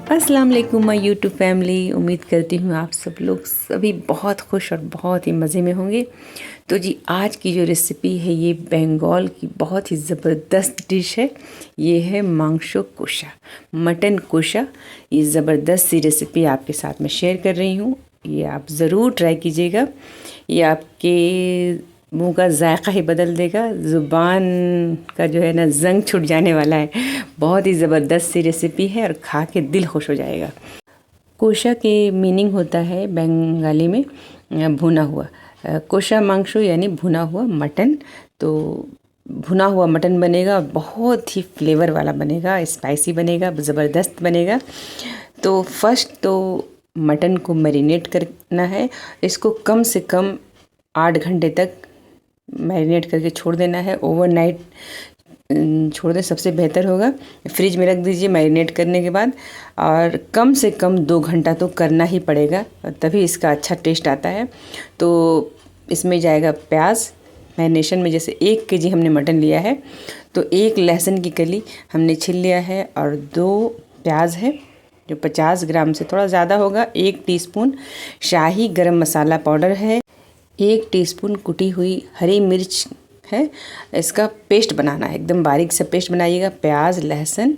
अस्सलाम वालेकुम my YouTube family. उम्मीद करती हूँ आप सब लोग सभी बहुत खुश और बहुत ही मज़े में होंगे। तो जी आज की जो रेसिपी है ये बंगाल की बहुत ही ज़बरदस्त डिश है। ये है मांशो कोशा, मटन कोशा। ये ज़बरदस्त सी रेसिपी आपके साथ में शेयर कर रही हूँ। ये आप ज़रूर ट्राई कीजिएगा। ये आपके मुंह का जायका ही बदल देगा, ज़ुबान का जो है ना जंग छूट जाने वाला है। बहुत ही ज़बरदस्त सी रेसिपी है और खा के दिल खुश हो जाएगा। कोशा के मीनिंग होता है बंगाली में भुना हुआ। कोशा मांशो यानी भुना हुआ मटन। तो भुना हुआ मटन बनेगा और बहुत ही फ्लेवर वाला बनेगा, स्पाइसी बनेगा, ज़बरदस्त बनेगा। तो फर्स्ट तो मटन को मैरिनेट करना है। इसको कम से कम 8 घंटे तक मैरिनेट करके छोड़ देना है। ओवरनाइट छोड़ दें सबसे बेहतर होगा। फ्रिज में रख दीजिए मैरिनेट करने के बाद, और कम से कम 2 घंटा तो करना ही पड़ेगा, तभी इसका अच्छा टेस्ट आता है। तो इसमें जाएगा प्याज मैरिनेशन में। जैसे 1 केजी हमने मटन लिया है तो 1 लहसुन की कली हमने छील लिया है, और 2 प्याज है जो 50 ग्राम से थोड़ा ज़्यादा होगा। 1 टीस्पून शाही गरम मसाला पाउडर है। 1 टीस्पून कुटी हुई हरी मिर्च है। इसका पेस्ट बनाना है, एकदम बारीक सा पेस्ट बनाइएगा। प्याज, लहसुन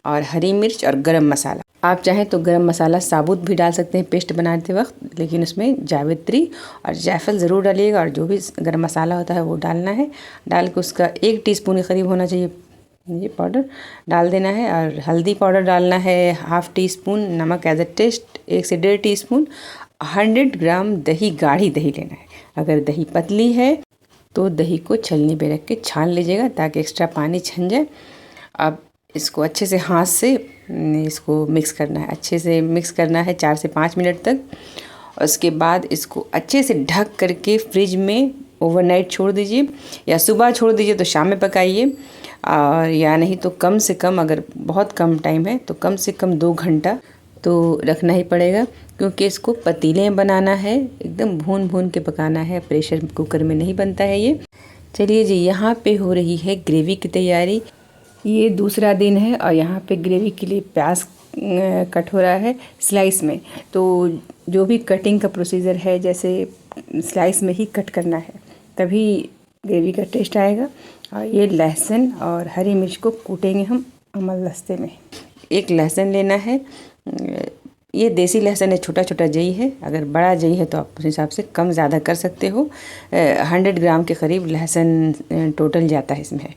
और हरी मिर्च और गरम मसाला। आप चाहें तो गरम मसाला साबुत भी डाल सकते हैं पेस्ट बनाते वक्त, लेकिन उसमें जावित्री और जायफल ज़रूर डालिएगा, और जो भी गरम मसाला होता है वो डालना है। डाल के उसका 1 टीस्पून के करीब होना चाहिए ये पाउडर डाल देना है। और हल्दी पाउडर डालना है 1/2 टीस्पून। नमक एज अ टेस्ट 1 से 1.5 टीस्पून। 100 ग्राम दही, गाढ़ी दही लेना है। अगर दही पतली है तो दही को छलनी पे रख के छान लीजिएगा ताकि एक्स्ट्रा पानी छन जाए। अब इसको अच्छे से हाथ से इसको मिक्स करना है, अच्छे से मिक्स करना है 4 से 5 मिनट तक। उसके बाद इसको अच्छे से ढक करके फ्रिज में ओवरनाइट छोड़ दीजिए, या सुबह छोड़ दीजिए तो शाम में पकाइए, और या नहीं तो कम से कम, अगर बहुत कम टाइम है तो कम से कम 2 घंटा तो रखना ही पड़ेगा, क्योंकि इसको पतीले में बनाना है। एकदम भून भून के पकाना है, प्रेशर कुकर में नहीं बनता है ये। चलिए जी, यहाँ पे हो रही है ग्रेवी की तैयारी। ये दूसरा दिन है और यहाँ पे ग्रेवी के लिए प्याज कट हो रहा है स्लाइस में। तो जो भी कटिंग का प्रोसीजर है, जैसे स्लाइस में ही कट करना है, तभी ग्रेवी का टेस्ट आएगा। और ये लहसुन और हरी मिर्च को कूटेंगे हम अमलदस्ते में। 1 लहसुन लेना है। ये देसी लहसुन है, छोटा छोटा जई है। अगर बड़ा जई है तो आप उस हिसाब से कम ज़्यादा कर सकते हो। 100 ग्राम के करीब लहसुन टोटल जाता है इसमें।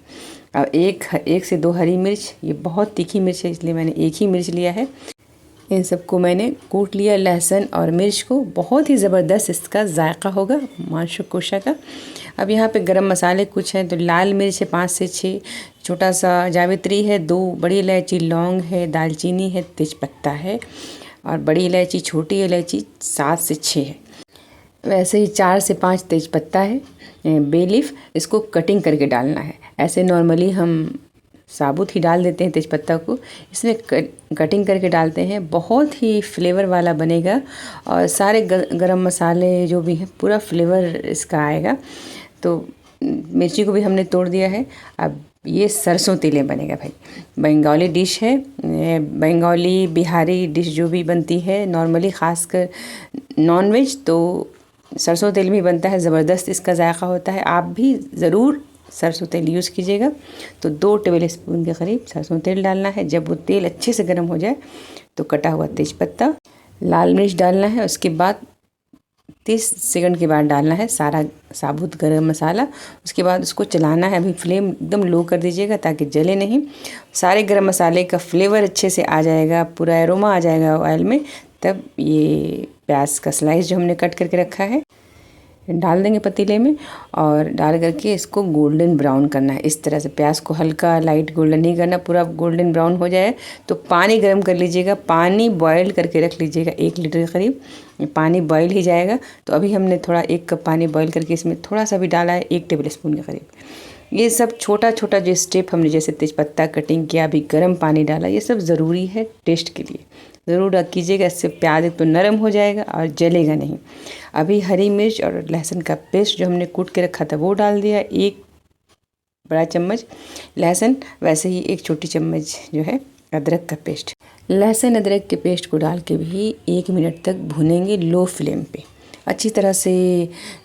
और 1 से 2 हरी मिर्च। ये बहुत तीखी मिर्च है इसलिए मैंने 1 ही मिर्च लिया है। इन सबको मैंने कूट लिया, लहसुन और मिर्च को। बहुत ही ज़बरदस्त इसका जायका होगा मांशो कोशा का। अब यहाँ पे गरम मसाले कुछ हैं, तो लाल मिर्च है 5 से 6, छोटा सा जावित्री है, 2 बड़ी इलायची, लौंग है, दालचीनी है, तेज़पत्ता है, और बड़ी इलायची, छोटी इलायची 7 से 6 है। वैसे ही 4 से 5 तेज़पत्ता है। बे लीफ, इसको कटिंग करके डालना है। ऐसे नॉर्मली हम साबुत ही डाल देते हैं तेज़पत्ता को, इसमें कटिंग करके डालते हैं। बहुत ही फ्लेवर वाला बनेगा, और सारे गरम मसाले जो भी हैं पूरा फ्लेवर इसका आएगा। तो मिर्ची को भी हमने तोड़ दिया है। अब ये सरसों तेल बनेगा भाई। बंगाली डिश है, बंगाली बिहारी डिश जो भी बनती है नॉर्मली, ख़ासकर नॉनवेज, तो सरसों तेल भी बनता है। ज़बरदस्त इसका जायका होता है। आप भी ज़रूर सरसों तेल यूज़ कीजिएगा। तो 2 टेबल स्पून के करीब सरसों तेल डालना है। जब वो तेल अच्छे से गर्म हो जाए तो कटा हुआ तेज़पत्ता, लाल मिर्च डालना है। उसके बाद 30 सेकंड के बाद डालना है सारा साबुत गरम मसाला। उसके बाद उसको चलाना है। अभी फ्लेम एकदम लो कर दीजिएगा ताकि जले नहीं। सारे गरम मसाले का फ्लेवर अच्छे से आ जाएगा, पूरा एरोमा आ जाएगा ऑयल में। तब ये प्याज का स्लाइस जो हमने कट करके रखा है डाल देंगे पतीले में, और डाल करके इसको गोल्डन ब्राउन करना है। इस तरह से प्याज को हल्का लाइट गोल्डन नहीं करना, पूरा गोल्डन ब्राउन हो जाए तो पानी गर्म कर लीजिएगा। पानी बॉयल करके रख लीजिएगा, 1 लीटर के करीब पानी बॉयल ही जाएगा। तो अभी हमने थोड़ा 1 कप पानी बॉयल करके इसमें थोड़ा सा भी डाला है, 1 टेबल स्पून के करीब। ये सब छोटा छोटा जो स्टेप हमने, जैसे तेज़पत्ता कटिंग किया, अभी गर्म पानी डाला, ये सब ज़रूरी है टेस्ट के लिए। ज़रूर कीजिएगा, इससे प्याज एक तो नरम हो जाएगा और जलेगा नहीं। अभी हरी मिर्च और लहसुन का पेस्ट जो हमने कूट के रखा था वो डाल दिया, 1 बड़ा चम्मच लहसुन। वैसे ही 1 छोटी चम्मच जो है अदरक का पेस्ट। लहसुन अदरक के पेस्ट को डाल के भी 1 मिनट तक भुनेंगे लो फ्लेम पे। अच्छी तरह से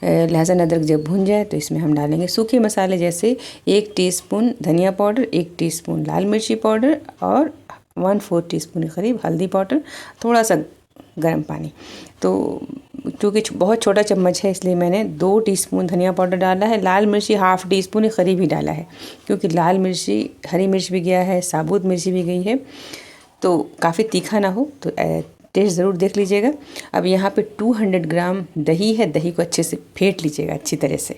लहसुन अदरक जब भुन जाए तो इसमें हम डालेंगे सूखे मसाले, जैसे 1 टीस्पून धनिया पाउडर, 1 टीस्पून लाल मिर्ची पाउडर और 1/4 टीस्पून के करीब हल्दी पाउडर, थोड़ा सा गर्म पानी। तो क्योंकि बहुत छोटा चम्मच है इसलिए मैंने 2 टीस्पून धनिया पाउडर डाला है। लाल मिर्ची ½ टीस्पून के करीब ही डाला है, क्योंकि लाल मिर्ची, हरी मिर्च भी गया है, साबुत मिर्ची भी गई है, तो काफ़ी तीखा ना हो, तो टेस्ट ज़रूर देख लीजिएगा। अब यहाँ पे 200 ग्राम दही है, दही को अच्छे से फेंट लीजिएगा। अच्छी तरह से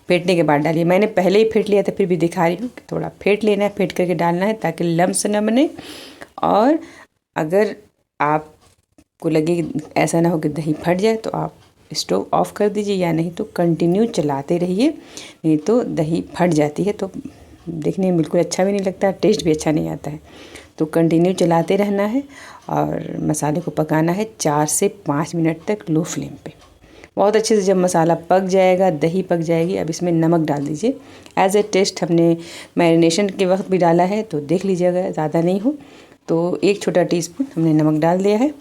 फेंटने के बाद डालिए। मैंने पहले ही फेंट लिया था, फिर भी दिखा रही हूँ, थोड़ा फेंट लेना है, फेंट करके डालना है ताकि लम्स न बने। और अगर आपको लगे ऐसा ना हो कि दही फट जाए तो आप स्टोव ऑफ कर दीजिए, या नहीं तो कंटिन्यू चलाते रहिए, नहीं तो दही फट जाती है तो देखने में बिल्कुल अच्छा भी नहीं लगता, टेस्ट भी अच्छा नहीं आता है। तो कंटिन्यू चलाते रहना है और मसाले को पकाना है 4 से 5 मिनट तक लो फ्लेम पे। बहुत अच्छे से जब मसाला पक जाएगा, दही पक जाएगी, अब इसमें नमक डाल दीजिए। एज ए टेस्ट हमने मैरिनेशन के वक्त भी डाला है, तो देख लीजिएगा ज़्यादा नहीं हो तो 1 छोटा टीस्पून हमने नमक डाल दिया है।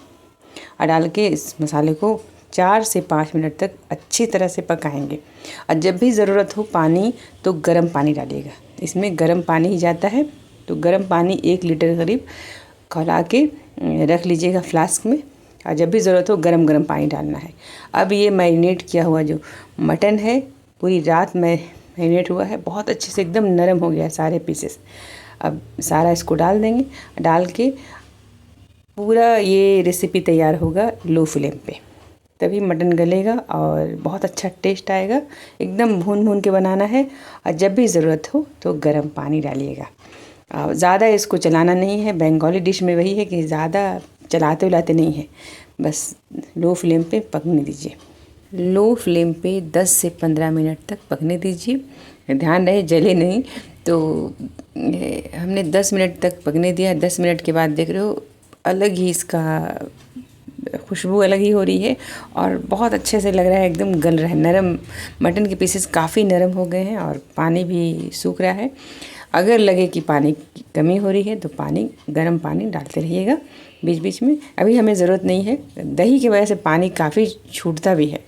और डाल के इस मसाले को 4 से 5 मिनट तक अच्छी तरह से पकाएंगे। और जब भी ज़रूरत हो पानी तो गर्म पानी डालिएगा, इसमें गर्म पानी ही जाता है। तो गर्म पानी 1 लीटर करीब खौला के रख लीजिएगा फ्लास्क में, और जब भी ज़रूरत हो गरम गरम पानी डालना है। अब ये मैरिनेट किया हुआ जो मटन है पूरी रात में मैरिनेट हुआ है, बहुत अच्छे से एकदम नरम हो गया है सारे पीसेस। अब सारा इसको डाल देंगे, डाल के पूरा ये रेसिपी तैयार होगा लो फ्लेम पे, तभी मटन गलेगा और बहुत अच्छा टेस्ट आएगा। एकदम भून भून के बनाना है, और जब भी ज़रूरत हो तो गर्म पानी डालिएगा। ज़्यादा इसको चलाना नहीं है। बंगाली डिश में वही है कि ज़्यादा चलाते उलाते नहीं है, बस लो फ्लेम पे पकने दीजिए। लो फ्लेम पे 10 से 15 मिनट तक पकने दीजिए, ध्यान रहे जले नहीं। तो हमने 10 मिनट तक पकने दिया। 10 मिनट के बाद देख रहे हो अलग ही इसका खुशबू अलग ही हो रही है, और बहुत अच्छे से लग रहा है, एकदम गल रहा है। नरम मटन के पीसेस काफ़ी नरम हो गए हैं और पानी भी सूख रहा है। अगर लगे कि पानी की कमी हो रही है तो गर्म पानी डालते रहिएगा बीच बीच में। अभी हमें ज़रूरत नहीं है, दही की वजह से पानी काफ़ी छूटता भी है।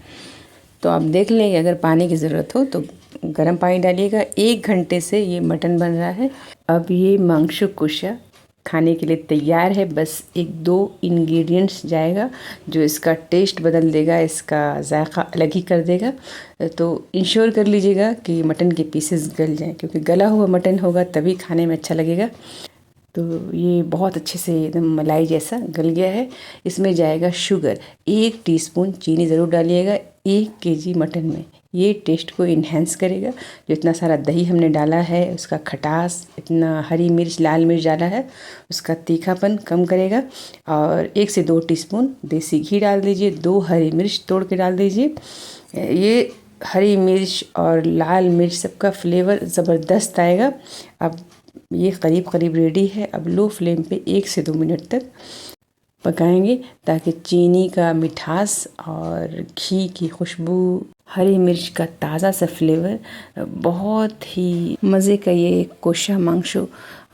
तो आप देख लें, अगर पानी की ज़रूरत हो तो गर्म पानी डालिएगा। 1 घंटे से ये मटन बन रहा है। अब ये मांगशु कुशा खाने के लिए तैयार है। बस 1-2 इंग्रेडिएंट्स जाएगा जो इसका टेस्ट बदल देगा, इसका जायका अलग ही कर देगा। तो इंश्योर कर लीजिएगा कि मटन के पीसेस गल जाएं, क्योंकि गला हुआ मटन होगा तभी खाने में अच्छा लगेगा। तो ये बहुत अच्छे से एकदम मलाई जैसा गल गया है। इसमें जाएगा शुगर, 1 टीस्पून चीनी ज़रूर डालिएगा 1 केजी मटन में। ये टेस्ट को इन्हेंस करेगा। जो इतना सारा दही हमने डाला है, उसका खटास, इतना हरी मिर्च लाल मिर्च डाला है, उसका तीखापन कम करेगा। और 1 से 2 टीस्पून देसी घी डाल दीजिए, 2 हरी मिर्च तोड़ के डाल दीजिए। ये हरी मिर्च और लाल मिर्च सबका फ्लेवर ज़बरदस्त आएगा। अब ये करीब रेडी है। अब लो फ्लेम पे 1 से 2 मिनट तक पकाएंगे ताकि चीनी का मिठास और घी की खुशबू, हरी मिर्च का ताज़ा सा फ्लेवर, बहुत ही मज़े का ये कोशा मांगशु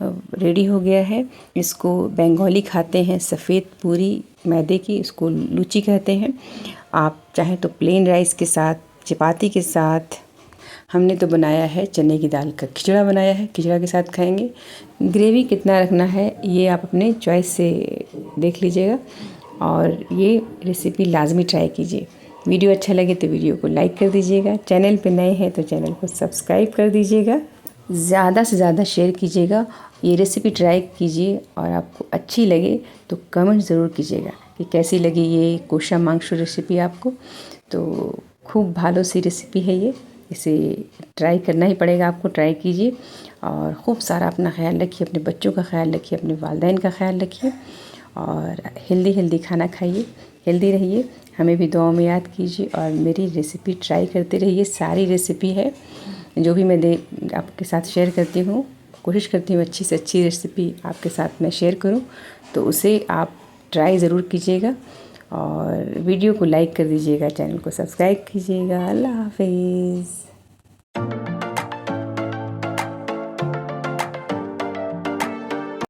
रेडी हो गया है। इसको बंगाली खाते हैं सफ़ेद पूरी मैदे की, इसको लूची कहते हैं। आप चाहें तो प्लेन राइस के साथ, चपाती के साथ, हमने तो बनाया है चने की दाल का खिचड़ा बनाया है, खिचड़ा के साथ खाएंगे। ग्रेवी कितना रखना है ये आप अपने चॉइस से देख लीजिएगा, और ये रेसिपी लाजमी ट्राई कीजिए। वीडियो अच्छा लगे तो वीडियो को लाइक कर दीजिएगा, चैनल पे नए हैं तो चैनल को सब्सक्राइब कर दीजिएगा, ज़्यादा से ज़्यादा शेयर कीजिएगा। ये रेसिपी ट्राई कीजिए और आपको अच्छी लगे तो कमेंट ज़रूर कीजिएगा कि कैसी लगी ये कोशा मांगशु रेसिपी आपको। तो खूब भालो सी रेसिपी है ये, इसे ट्राई करना ही पड़ेगा आपको। ट्राई कीजिए और खूब सारा अपना ख्याल रखिए, अपने बच्चों का ख्याल रखिए, अपने वालिदैन का ख्याल रखिए, और हेल्दी खाना खाइए, हेल्दी रहिए। हमें भी दुआओं में याद कीजिए और मेरी रेसिपी ट्राई करते रहिए। सारी रेसिपी है जो भी मैं आपके साथ शेयर करती हूँ, कोशिश करती हूँ अच्छी से अच्छी रेसिपी आपके साथ मैं शेयर करूँ, तो उसे आप ट्राई ज़रूर कीजिएगा। और वीडियो को लाइक कर दीजिएगा, चैनल को सब्सक्राइब कीजिएगा। अल्लाह हाफिज़।